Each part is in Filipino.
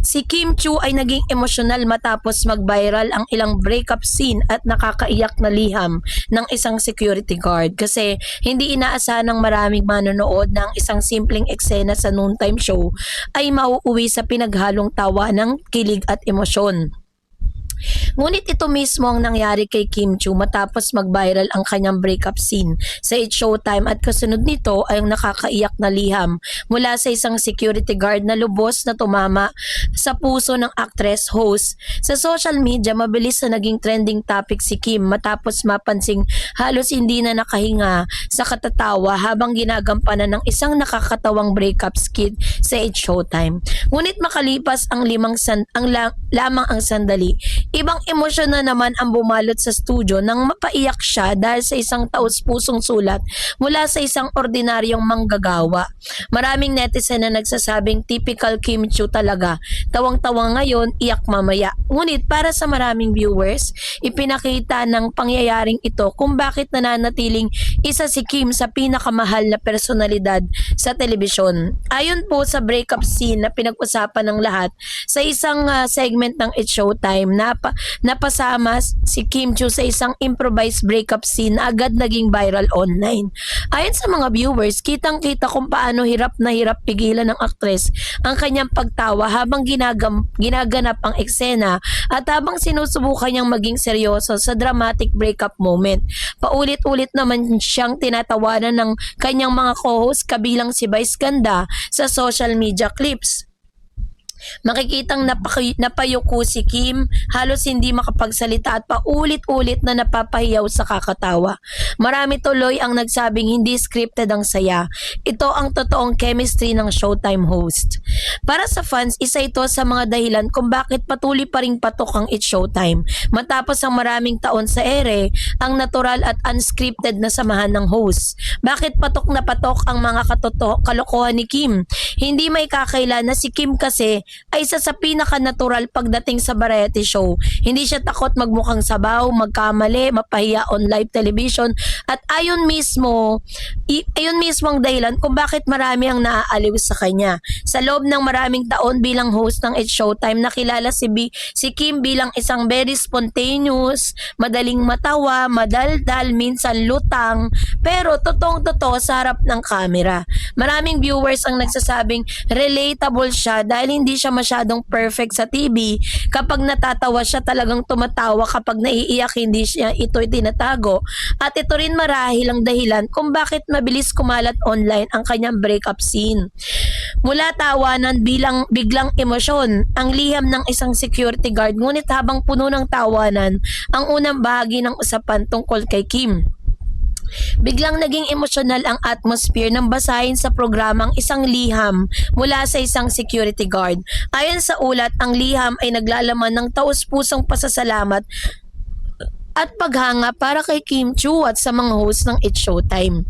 Si Kim Chu ay naging emosyonal matapos mag-viral ang ilang breakup scene at nakakaiyak na liham ng isang security guard kasi hindi inaasahan ng maraming manonood ng isang simpleng eksena sa noontime show ay mauuwi sa pinaghalong tawa ng kilig at emosyon. Ngunit ito mismo ang nangyari kay Kim Chu matapos mag-viral ang kanyang breakup scene sa It's Showtime at kasunod nito ay ang nakakaiyak na liham mula sa isang security guard na lubos na tumama sa puso ng actress host. Sa social media, mabilis na naging trending topic si Kim matapos mapansing halos hindi na nakahinga sa katatawa habang ginagampanan ng isang nakakatawang breakup skit sa It's Showtime. Ngunit makalipas ang lamang ang sandali, ibang emosyon na naman ang bumalot sa studio nang mapaiyak siya dahil sa isang taos-pusong sulat mula sa isang ordinaryong manggagawa. Maraming netizen na nagsasabing typical Kim Chu talaga. Tawang-tawa ngayon, iyak mamaya. Ngunit para sa maraming viewers, ipinakita ng pangyayaring ito kung bakit nananatiling isa si Kim sa pinakamahal na personalidad sa telebisyon. Ayon po sa breakup scene na pinag-usapan ng lahat sa isang segment ng It's Showtime, napasama si Kim Chu sa isang improvised breakup scene na agad naging viral online. Ayon sa mga viewers, kitang-kita kung paano hirap na hirap pigilan ng aktres ang kanyang pagtawa habang ginaganap ang eksena at habang sinusubukan niyang maging seryoso sa dramatic breakup moment. Paulit-ulit naman siyang tinatawanan ng kanyang mga co-host kabilang si Vice Ganda sa social media clips. Makikitang napayuko si Kim, halos hindi makapagsalita at paulit-ulit na napapahiyaw sa kakatawa. Marami tuloy ang nagsabing hindi scripted ang saya. Ito ang totoong chemistry ng Showtime host. Para sa fans, isa ito sa mga dahilan kung bakit patuloy pa ring patok ang It's Showtime. Matapos ang maraming taon sa ere, ang natural at unscripted na samahan ng host. Bakit patok na patok ang mga kalokohan ni Kim? Hindi may kakaila na si Kim kasi ay isa sa pinaka-natural pagdating sa variety show. Hindi siya takot magmukhang sabaw, magkamali, mapahiya on live television at ayun mismo ang dahilan kung bakit marami ang naaaliw sa kanya. Sa loob ng maraming taon bilang host ng It's Showtime, nakilala si Kim bilang isang very spontaneous, madaling matawa, madaldal, minsan lutang, pero totoong-totoo sa harap ng camera. Maraming viewers ang nagsasabing relatable siya dahil hindi siya masyadong perfect sa TV. Kapag natatawa siya, talagang tumatawa. Kapag naiiyak, hindi siya ito itinatago. At ito rin marahil ang dahilan kung bakit mabilis kumalat online ang kanyang breakup scene. Mula tawanan biglang emosyon ang liham ng isang security guard, ngunit habang puno ng tawanan ang unang bahagi ng usapan tungkol kay Kim. Biglang naging emosyonal ang atmosphere nang basahin sa programang isang liham mula sa isang security guard. Ayon sa ulat, ang liham ay naglalaman ng taos-pusong pasasalamat at paghanga para kay Kim Chu at sa mga host ng It's Showtime.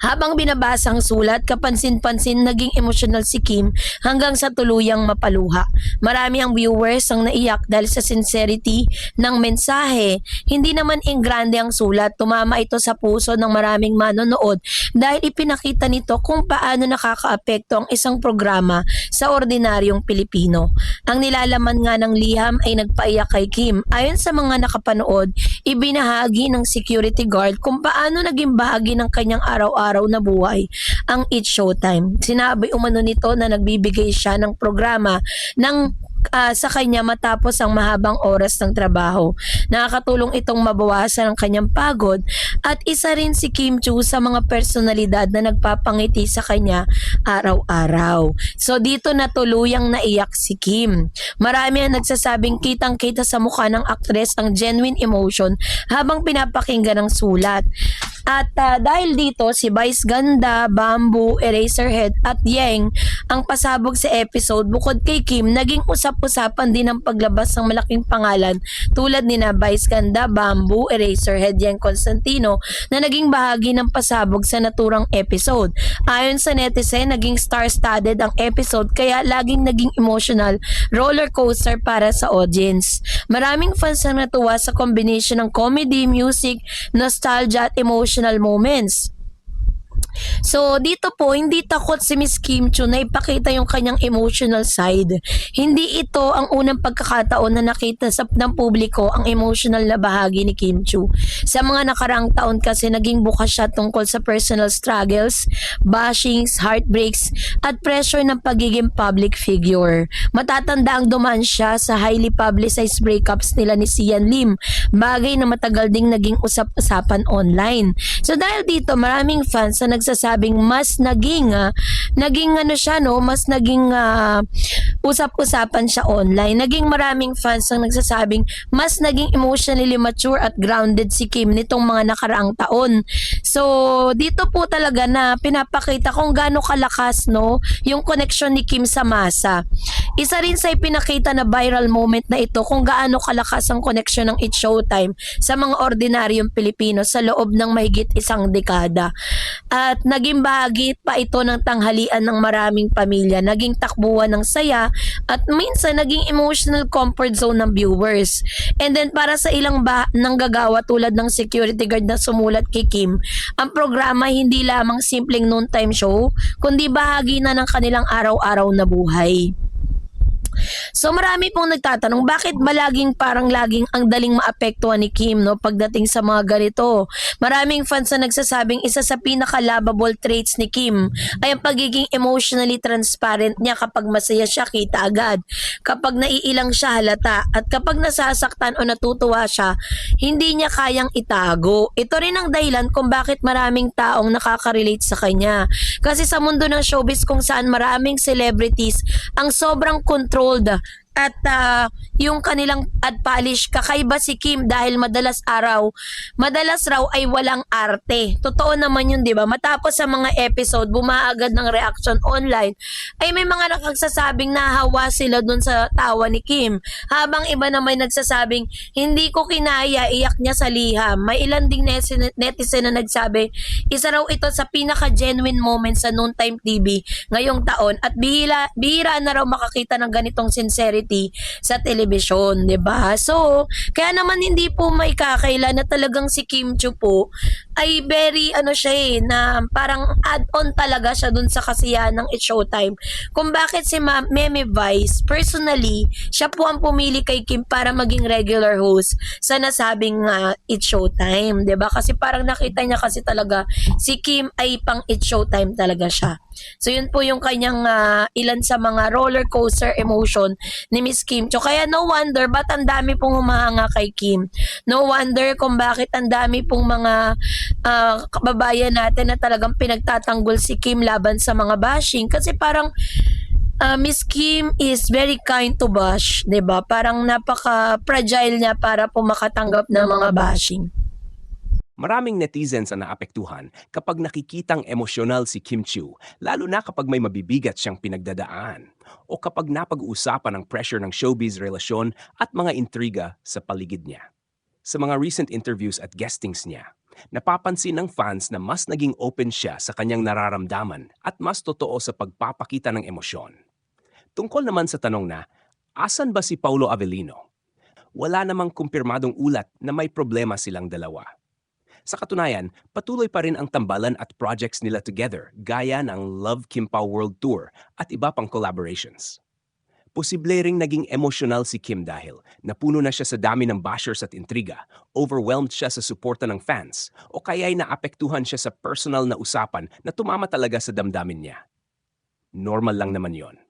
Habang binabasa ang sulat, kapansin-pansin naging emosyonal si Kim hanggang sa tuluyang mapaluha. Marami ang viewers ang naiyak dahil sa sincerity ng mensahe. Hindi naman ingrande ang sulat, tumama ito sa puso ng maraming manonood dahil ipinakita nito kung paano nakakaapekto ang isang programa sa ordinaryong Pilipino. Ang nilalaman nga ng liham ay nagpaiyak kay Kim. Ayon sa mga nakapanood, ibinahagi ng security guard kung paano naging bahagi ng kanyang araw-araw na buhay ang It's Showtime. Sinabi umano nito na nagbibigay siya ng programa sa kanya matapos ang mahabang oras ng trabaho. Nakakatulong itong mabawasan ang kanyang pagod at isa rin si Kim Chu sa mga personalidad na nagpapangiti sa kanya araw-araw. So dito na tuluyang naiyak si Kim. Marami ang nagsasabing kitang-kita sa mukha ng aktres ang genuine emotion habang pinapakinggan ang sulat. At dahil dito, si Vice Ganda, Bamboo, Eraserhead at Yeng ang pasabog sa episode. Bukod kay Kim, naging usap-usapan din ang paglabas ng malaking pangalan tulad ni na Vice Ganda, Bamboo, Eraserhead, Yeng Constantino na naging bahagi ng pasabog sa naturang episode. Ayon sa netizen, naging star-studded ang episode kaya laging naging emotional roller coaster para sa audience. Maraming fans ang natuwa sa combination ng comedy, music, nostalgia at emotional moments. So, dito po, hindi takot si Miss Kim Chiu na ipakita yung kanyang emotional side. Hindi ito ang unang pagkakataon na nakita ng publiko ang emotional na bahagi ni Kim Chiu. Sa mga nakaraang taon kasi naging bukas siya tungkol sa personal struggles, bashings, heartbreaks, at pressure ng pagiging public figure. Matatanda ang dumaan siya sa highly publicized breakups nila ni Sian Lim, bagay na matagal ding naging usap-usapan online. So dahil dito, maraming fans na nagsasabing mas naging ano siya no, mas naging usap-usapan siya online. Naging maraming fans ang nagsasabing mas naging emotionally mature at grounded si Kim nitong mga nakaraang taon. So dito po talaga na pinapakita kung gaano kalakas no yung connection ni Kim sa masa. Isa rin sa ipinakita na viral moment na ito kung gaano kalakas ang connection ng It's Showtime sa mga ordinaryong Pilipino sa loob ng mahigit isang dekada. At naging bahagi pa ito ng tanghalian ng maraming pamilya, naging takbuhan ng saya at minsan naging emotional comfort zone ng viewers. And then para sa ilang nanggagawa tulad ng security guard na sumulat kay Kim, ang programa hindi lamang simpleng noontime show, kundi bahagi na ng kanilang araw-araw na buhay. So marami pong nagtatanong bakit ba laging ang daling maapektuhan ni Kim no pagdating sa mga ganito. Maraming fans na nagsasabing isa sa pinaka-lovable traits ni Kim ay ang pagiging emotionally transparent niya. Kapag masaya siya kita agad. Kapag naiilang siya halata at kapag nasasaktan o natutuwa siya, hindi niya kayang itago. Ito rin ang dahilan kung bakit maraming taong nakaka-relate sa kanya. Kasi sa mundo ng showbiz kung saan maraming celebrities ang sobrang controlled at yung kanilang ad polish, kakaiba si Kim dahil madalas raw ay walang arte. Totoo naman yun, di ba? Matapos sa mga episode, bumaagad ng reaction online, ay may mga nakagsasabing nahawa sila dun sa tawa ni Kim. Habang iba naman nagsasabing, hindi ko kinaya, iyak niya sa liham. May ilan ding netizen na nagsabi, isa raw ito sa pinaka-genuine moment sa Noontime TV ngayong taon at bihira na raw makakita ng ganitong sincerity sa telebisyon, 'di ba? So, kaya naman hindi po may kakaila na talagang si Kim Chiu po ay very siya na parang add-on talaga siya dun sa kasiyahan ng It's Showtime. Kung bakit si Meme Vice, personally, siya po ang pumili kay Kim para maging regular host sa nasabing It's Showtime, 'di ba? Kasi parang nakita niya kasi talaga si Kim ay pang It's Showtime talaga siya. So yun po yung kanyang ilan sa mga roller coaster emotion ni Miss Kim Chiu. Kaya no wonder ba't ang dami pong humahanga kay Kim. No wonder kung bakit ang dami pong mga kababayan natin na talagang pinagtatanggol si Kim laban sa mga bashing. Kasi parang Miss Kim is very kind to bash, 'di ba? Parang napaka-fragile niya para po makatanggap ng mga bashing. Maraming netizens ang naapektuhan kapag nakikitang emosyonal si Kim Chiu, lalo na kapag may mabibigat siyang pinagdadaan o kapag napag-uusapan ang pressure ng showbiz relasyon at mga intriga sa paligid niya. Sa mga recent interviews at guestings niya, napapansin ng fans na mas naging open siya sa kanyang nararamdaman at mas totoo sa pagpapakita ng emosyon. Tungkol naman sa tanong na, asan ba si Paulo Avellino? Wala namang kumpirmadong ulat na may problema silang dalawa. Sa katunayan, patuloy pa rin ang tambalan at projects nila together gaya ng Love Kim Pao World Tour at iba pang collaborations. Posible ring naging emosyonal si Kim dahil napuno na siya sa dami ng bashers at intriga, overwhelmed siya sa suporta ng fans, o kaya'y naapektuhan siya sa personal na usapan na tumama talaga sa damdamin niya. Normal lang naman yon.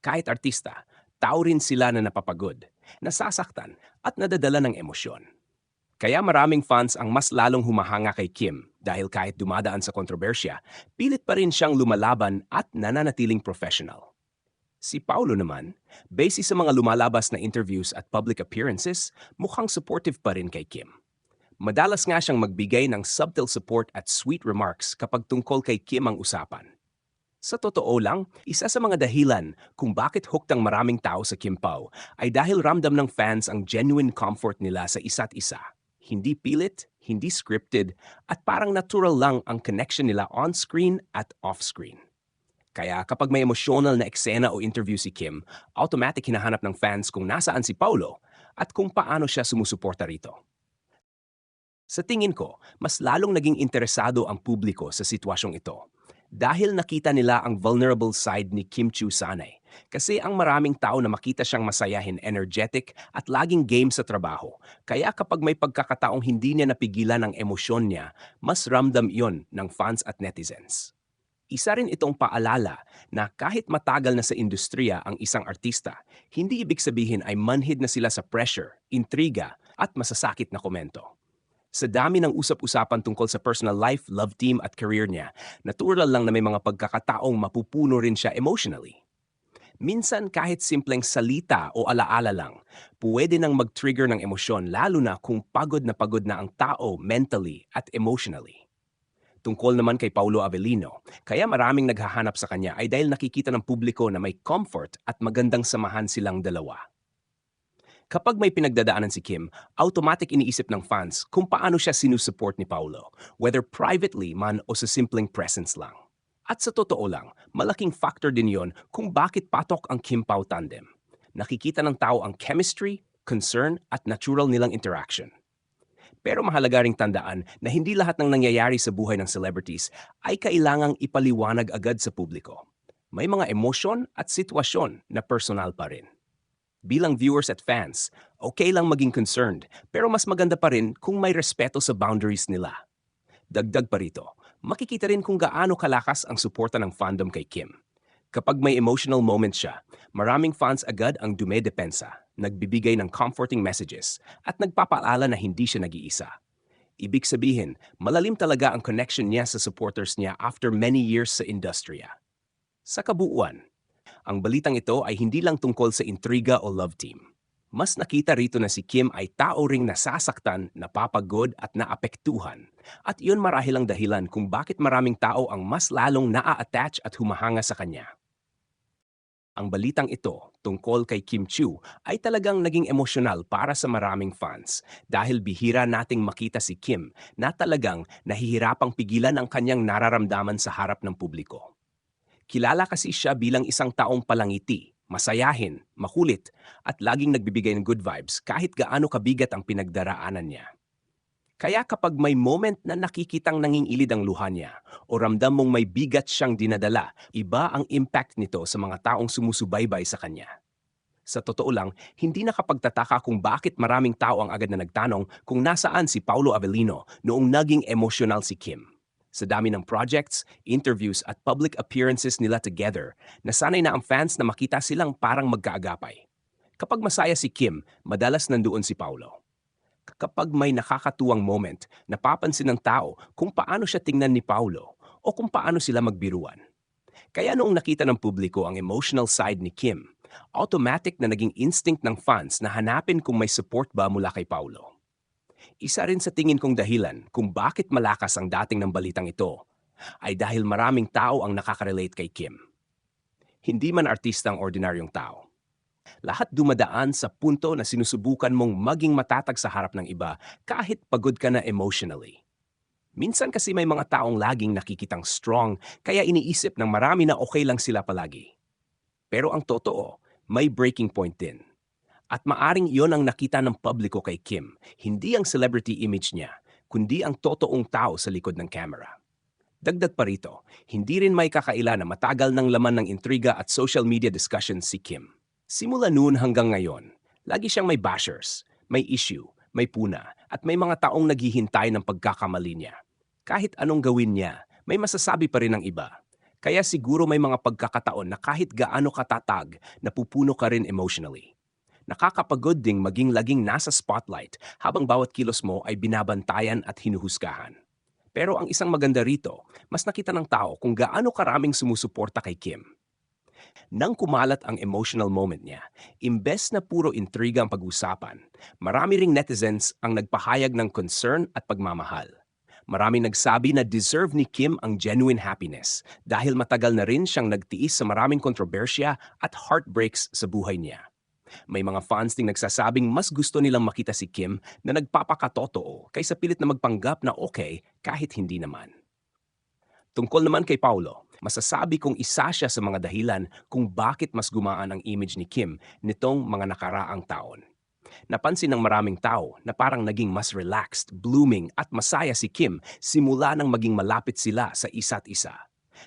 Kahit artista, tao rin sila na napapagod, nasasaktan at nadadala ng emosyon. Kaya maraming fans ang mas lalong humahanga kay Kim dahil kahit dumadaan sa kontrobersya, pilit pa rin siyang lumalaban at nananatiling professional. Si Paulo naman, base sa mga lumalabas na interviews at public appearances, mukhang supportive pa rin kay Kim. Madalas nga siyang magbigay ng subtle support at sweet remarks kapag tungkol kay Kim ang usapan. Sa totoo lang, isa sa mga dahilan kung bakit hooked ang maraming tao sa Kim Pao ay dahil ramdam ng fans ang genuine comfort nila sa isa't isa. Hindi pilit, hindi scripted, at parang natural lang ang connection nila on-screen at off-screen. Kaya kapag may emotional na eksena o interview si Kim, automatic hinahanap ng fans kung nasaan si Paulo at kung paano siya sumusuporta rito. Sa tingin ko, mas lalong naging interesado ang publiko sa sitwasyong ito Dahil nakita nila ang vulnerable side ni Kim Chiu sanay. Kasi ang maraming tao na makita siyang masayahin, energetic at laging game sa trabaho. Kaya kapag may pagkakataong hindi niya napigilan ang emosyon niya, mas ramdam iyon ng fans at netizens. Isa rin itong paalala na kahit matagal na sa industriya ang isang artista, hindi ibig sabihin ay manhid na sila sa pressure, intriga at masasakit na komento. Sa dami ng usap-usapan tungkol sa personal life, love team at career niya, natural lang na may mga pagkakataong mapupuno rin siya emotionally. Minsan kahit simpleng salita o alaala lang, pwede nang mag-trigger ng emosyon lalo na kung pagod na ang tao mentally at emotionally. Tungkol naman kay Paulo Avellino, kaya maraming naghahanap sa kanya ay dahil nakikita ng publiko na may comfort at magandang samahan silang dalawa. Kapag may pinagdadaanan si Kim, automatic iniisip ng fans kung paano siya sinusupport ni Paulo, whether privately man o sa simpleng presence lang. At sa totoo lang, malaking factor din yon kung bakit patok ang Kim Pao tandem. Nakikita ng tao ang chemistry, concern at natural nilang interaction. Pero mahalaga ring tandaan na hindi lahat ng nangyayari sa buhay ng celebrities ay kailangang ipaliwanag agad sa publiko. May mga emosyon at sitwasyon na personal pa rin. Bilang viewers at fans, okay lang maging concerned, pero mas maganda pa rin kung may respeto sa boundaries nila. Dagdag pa rito, makikita rin kung gaano kalakas ang suporta ng fandom kay Kim. Kapag may emotional moment siya, maraming fans agad ang dumedepensa, nagbibigay ng comforting messages, at nagpapaalala na hindi siya nag-iisa. Ibig sabihin, malalim talaga ang connection niya sa supporters niya after many years sa industriya. Sa kabuuan, ang balitang ito ay hindi lang tungkol sa intriga o love team. Mas nakita rito na si Kim ay tao ring nasasaktan, napapagod at naapektuhan. At iyon marahil ang dahilan kung bakit maraming tao ang mas lalong naa-attach at humahanga sa kanya. Ang balitang ito tungkol kay Kim Chiu ay talagang naging emosyonal para sa maraming fans dahil bihira nating makita si Kim na talagang nahihirapang pigilan ang kanyang nararamdaman sa harap ng publiko. Kilala kasi siya bilang isang taong palangiti, masayahin, makulit, at laging nagbibigay ng good vibes kahit gaano kabigat ang pinagdaraanan niya. Kaya kapag may moment na nakikitang nangingilid ang luha niya o ramdam mong may bigat siyang dinadala, iba ang impact nito sa mga taong sumusubaybay sa kanya. Sa totoo lang, hindi nakapagtataka kung bakit maraming tao ang agad na nagtanong kung nasaan si Paulo Avellino noong naging emosyonal si Kim. Sa dami ng projects, interviews at public appearances nila together, nasanay na ang fans na makita silang parang magkaagapay. Kapag masaya si Kim, madalas nandoon si Paulo. Kapag may nakakatuwang moment, napapansin ng tao kung paano siya tingnan ni Paulo o kung paano sila magbiruan. Kaya noong nakita ng publiko ang emotional side ni Kim, automatic na naging instinct ng fans na hanapin kung may support ba mula kay Paulo. Isa rin sa tingin kong dahilan kung bakit malakas ang dating ng balitang ito ay dahil maraming tao ang nakaka-relate kay Kim. Hindi man artista ang ordinaryong tao. Lahat dumadaan sa punto na sinusubukan mong maging matatag sa harap ng iba kahit pagod ka na emotionally. Minsan kasi may mga taong laging nakikitang strong kaya iniisip ng marami na okay lang sila palagi. Pero ang totoo, may breaking point din. At maaring iyon ang nakita ng publiko kay Kim, hindi ang celebrity image niya, kundi ang totoong tao sa likod ng camera. Dagdag pa rito, hindi rin may kakaila na matagal ng laman ng intriga at social media discussions si Kim. Simula noon hanggang ngayon, lagi siyang may bashers, may issue, may puna, at may mga taong naghihintay ng pagkakamali niya. Kahit anong gawin niya, may masasabi pa rin ng iba. Kaya siguro may mga pagkakataon na kahit gaano katatag, napupuno ka rin emotionally. Nakakapagod ding maging laging nasa spotlight habang bawat kilos mo ay binabantayan at hinuhusgahan. Pero ang isang maganda rito, mas nakita ng tao kung gaano karaming sumusuporta kay Kim. Nang kumalat ang emotional moment niya, imbes na puro intriga ang pag-usapan, marami ring netizens ang nagpahayag ng concern at pagmamahal. Maraming nagsabi na deserve ni Kim ang genuine happiness dahil matagal na rin siyang nagtiis sa maraming kontrobersya at heartbreaks sa buhay niya. May mga fans ding nagsasabing mas gusto nilang makita si Kim na nagpapakatotoo kaysa pilit na magpanggap na okay kahit hindi naman. Tungkol naman kay Paulo, masasabi kong isa siya sa mga dahilan kung bakit mas gumaan ang image ni Kim nitong mga nakaraang taon. Napansin ng maraming tao na parang naging mas relaxed, blooming at masaya si Kim simula nang maging malapit sila sa isa't isa.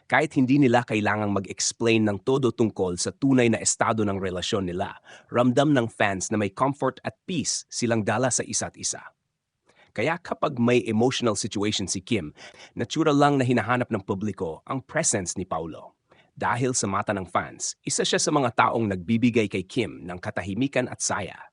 Kahit hindi nila kailangang mag-explain ng todo tungkol sa tunay na estado ng relasyon nila, ramdam ng fans na may comfort at peace silang dala sa isa't isa. Kaya kapag may emotional situation si Kim, natural lang na hinahanap ng publiko ang presence ni Paulo. Dahil sa mata ng fans, isa siya sa mga taong nagbibigay kay Kim ng katahimikan at saya.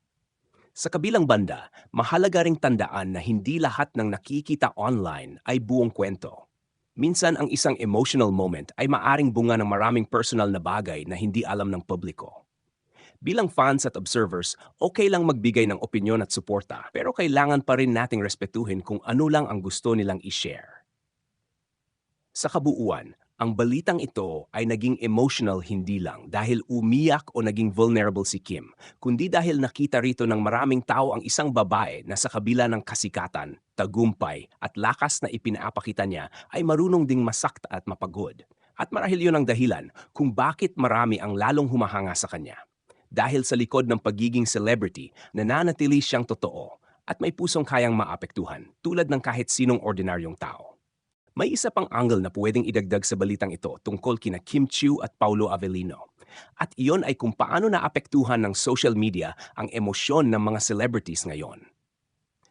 Sa kabilang banda, mahalaga ring tandaan na hindi lahat ng nakikita online ay buong kwento. Minsan ang isang emotional moment ay maaring bunga ng maraming personal na bagay na hindi alam ng publiko. Bilang fans at observers, okay lang magbigay ng opinyon at suporta, pero kailangan pa rin nating respetuhin kung ano lang ang gusto nilang i-share. Sa kabuuan, ang balitang ito ay naging emotional hindi lang dahil umiyak o naging vulnerable si Kim, kundi dahil nakita rito ng maraming tao ang isang babae na sa kabila ng kasikatan, tagumpay at lakas na ipinapakita niya ay marunong ding masakta at mapagod. At marahil yun ang dahilan kung bakit marami ang lalong humahanga sa kanya. Dahil sa likod ng pagiging celebrity, nananatili siyang totoo at may pusong kayang maapektuhan tulad ng kahit sinong ordinaryong tao. May isa pang angle na pwedeng idagdag sa balitang ito tungkol kina Kim Chiu at Paulo Avellino. At iyon ay kung paano naapektuhan ng social media ang emosyon ng mga celebrities ngayon.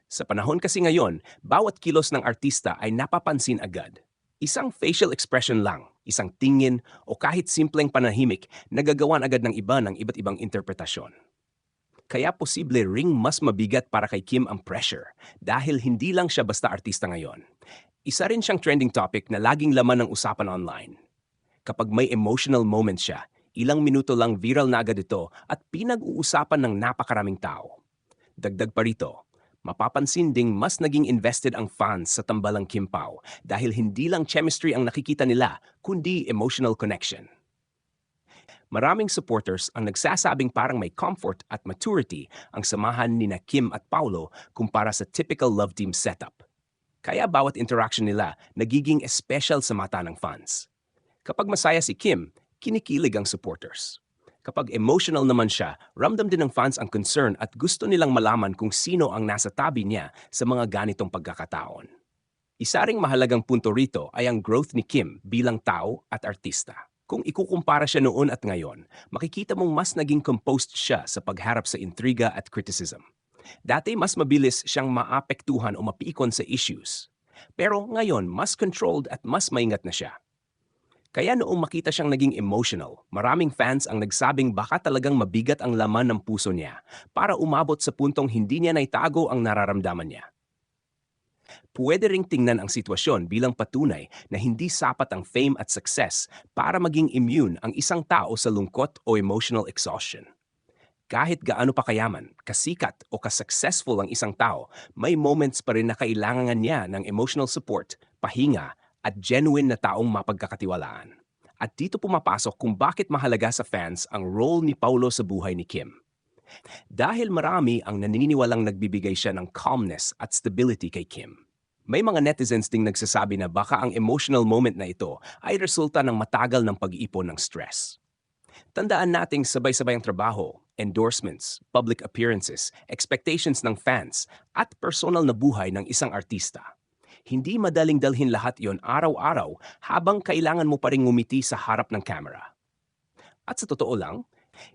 Sa panahon kasi ngayon, bawat kilos ng artista ay napapansin agad. Isang facial expression lang, isang tingin o kahit simpleng panahimik, nagagawan agad ng iba ng iba't ibang interpretasyon. Kaya posible ring mas mabigat para kay Kim ang pressure dahil hindi lang siya basta artista ngayon. Isa rin siyang trending topic na laging laman ng usapan online. Kapag may emotional moment siya, ilang minuto lang viral na agad ito at pinag-uusapan ng napakaraming tao. Dagdag pa rito, mapapansin ding mas naging invested ang fans sa tambalang Kim Pao dahil hindi lang chemistry ang nakikita nila, kundi emotional connection. Maraming supporters ang nagsasabing parang may comfort at maturity ang samahan ni Kim at Paulo kumpara sa typical love team setup. Kaya bawat interaction nila nagiging special sa mata ng fans. Kapag masaya si Kim, kinikilig ang supporters. Kapag emotional naman siya, ramdam din ng fans ang concern at gusto nilang malaman kung sino ang nasa tabi niya sa mga ganitong pagkakataon. Isa ring mahalagang punto rito ay ang growth ni Kim bilang tao at artista. Kung ikukumpara siya noon at ngayon, makikita mong mas naging composed siya sa pagharap sa intriga at criticism. Dati mas mabilis siyang maapektuhan o mapiikon sa issues. Pero ngayon, mas controlled at mas maingat na siya. Kaya noong makita siyang naging emotional, maraming fans ang nagsabing baka talagang mabigat ang laman ng puso niya para umabot sa puntong hindi niya naitago ang nararamdaman niya. Pwede ring tingnan ang sitwasyon bilang patunay na hindi sapat ang fame at success para maging immune ang isang tao sa lungkot o emotional exhaustion. Kahit gaano pa kayaman, kasikat o kasuccessful ang isang tao, may moments pa rin na kailangan niya ng emotional support, pahinga, at genuine na taong mapagkakatiwalaan. At dito pumapasok kung bakit mahalaga sa fans ang role ni Paulo sa buhay ni Kim. Dahil marami ang naniniwalang nagbibigay siya ng calmness at stability kay Kim. May mga netizens ding nagsasabi na baka ang emotional moment na ito ay resulta ng matagal ng pag-iipon ng stress. Tandaan nating sabay-sabay ang trabaho, endorsements, public appearances, expectations ng fans, at personal na buhay ng isang artista. Hindi madaling dalhin lahat yon araw-araw habang kailangan mo pa rin ngumiti sa harap ng camera. At sa totoo lang,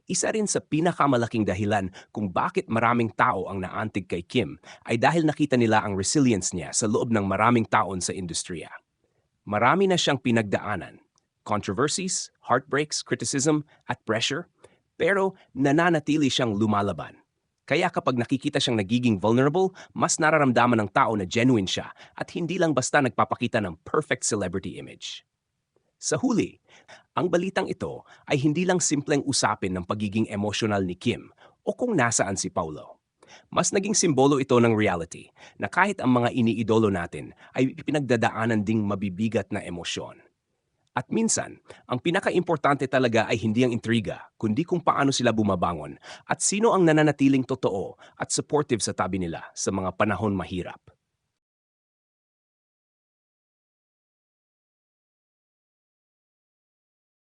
isa rin sa pinakamalaking dahilan kung bakit maraming tao ang naantig kay Kim ay dahil nakita nila ang resilience niya sa loob ng maraming taon sa industriya. Marami na siyang pinagdaanan. Controversies, heartbreaks, criticism, at pressure, pero nananatili siyang lumalaban. Kaya kapag nakikita siyang nagiging vulnerable, mas nararamdaman ng tao na genuine siya at hindi lang basta nagpapakita ng perfect celebrity image. Sa huli, ang balitang ito ay hindi lang simpleng usapin ng pagiging emosyonal ni Kim o kung nasaan si Paulo. Mas naging simbolo ito ng reality na kahit ang mga iniidolo natin ay pinagdadaanan ding mabibigat na emosyon. At minsan, ang pinaka-importante talaga ay hindi ang intriga, kundi kung paano sila bumabangon at sino ang nananatiling totoo at supportive sa tabi nila sa mga panahon mahirap.